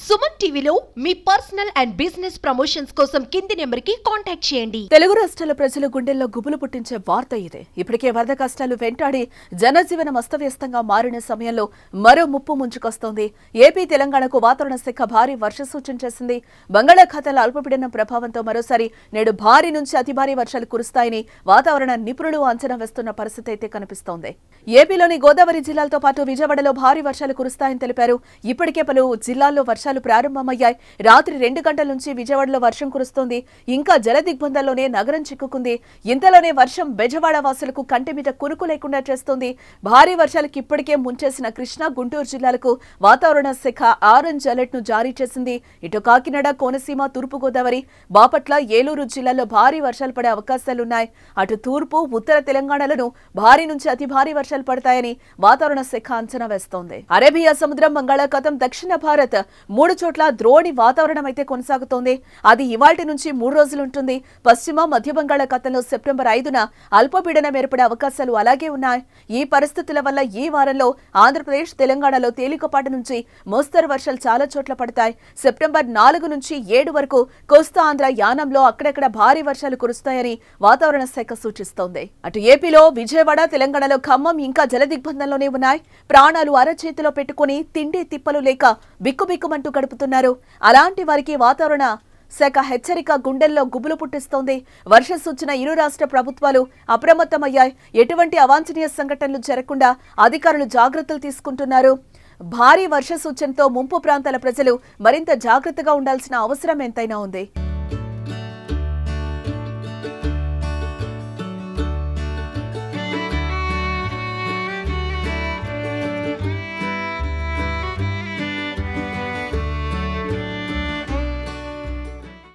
సుమన్ టీవీలో మీ personal and business promotions కోసం కింది నెంబర్కి కాంటాక్ట్ చేయండి. తెలుగు రాష్ట్రాల ప్రజల గుండెల్లో గుబులు పుట్టించే వార్త ఇదే. ఇప్పటికే వరద కష్టాలు వెంటాడి జనజీవనం అస్తవ్యస్తంగా మారిన సమయంలో మరో ముప్పు ముంచుకొస్తోంది. ఏపీ తెలంగాణకు వాతావరణ శాఖ భారీ వర్ష సూచన చేసింది. బంగాళాఖాతంలో అల్పపీడనం ప్రభావంతో మరోసారి నేడు భారీ నుంచి అతి భారీ వర్షాలు కురుస్తాయని వాతావరణ నిపుణులు అంచనా వేస్తున్న పరిస్థితి అయితే కనిపిస్తోంది. ఏపీలోని గోదావరి జిల్లాలతో పాటు విజయవాడలో భారీ వర్షాలు కురుస్తాయని తెలిపారు. ఇప్పటికే పలు జిల్లాల్లో వర్షాలు ప్రారంభమయ్యాయి. రాత్రి 2 గంటల నుంచి విజయవాడలో వర్షం కురుస్తోంది. ఇంకా జల దిగ్బంధాల్లోనే నగరం చిక్కుకుంది. ఇంతలోనే వర్షం బెజవాడ వాసులకు కంటి మీద కునుకు లేకుండా చేస్తోంది. భారీ వర్షాలకు ఇప్పటికే ముంచేసిన కృష్ణా, గుంటూరు జిల్లాలకు వాతావరణ శాఖ ఆరెంజ్ అలర్ట్ ను జారీ చేసింది. ఇటు కాకినాడ, కోనసీమ, తూర్పు గోదావరి, బాపట్ల, ఏలూరు జిల్లాల్లో భారీ వర్షాలు పడే అవకాశాలున్నాయి. అటు తూర్పు, ఉత్తర తెలంగాణలను భారీ నుంచి అతి భారీ వర్షాలు పడతాయని వాతావరణ శాఖ అంచనా వేస్తోంది. అరేబియా సముద్రం, బంగాళాఖాతం, దక్షిణ భారత్ 3 చోట్ల ద్రోణి వాతావరణం అయితే కొనసాగుతోంది. అది ఇవాల్టి నుంచి 3 రోజులుంటుంది. పశ్చిమ, మధ్య బంగాళాఖాతంలో సెప్టెంబర్ 5న అల్పపీడనం ఏర్పడే అవకాశాలు అలాగే ఉన్నాయి. ఈ పరిస్థితుల వల్ల ఈ వారంలో ఆంధ్రప్రదేశ్, తెలంగాణలో తేలికపాటి నుంచి మోస్తరు వర్షాలు చాలా చోట్ల పడతాయి. సెప్టెంబర్ 4 నుంచి 7 వరకు కోస్తా ఆంధ్ర, యానంలో అక్కడక్కడ భారీ వర్షాలు కురుస్తాయని వాతావరణ శాఖ సూచిస్తోంది. అటు ఏపీలో విజయవాడ, తెలంగాణలో ఖమ్మం ఇంకా జలదిగ్బంధంలోనే ఉన్నాయి. ప్రాణాలు అరచేతిలో పెట్టుకుని తిండి తిప్పలు లేక బిక్కుబిక్కుమంటూ గడుపుతున్నారు. అలాంటి వారికి వాతావరణ శాఖ హెచ్చరిక గుండెల్లో గుబులు పుట్టిస్తోంది. వర్ష సూచన ఇరు రాష్ట్ర ప్రభుత్వాలు అప్రమత్తమయ్యాయి. ఎటువంటి అవాంఛనీయ సంఘటనలు జరగకుండా అధికారులు జాగ్రత్తలు తీసుకుంటున్నారు. భారీ వర్ష సూచనతో ముంపు ప్రాంతాల ప్రజలు మరింత జాగ్రత్తగా ఉండాల్సిన అవసరం ఎంతైనా ఉంది.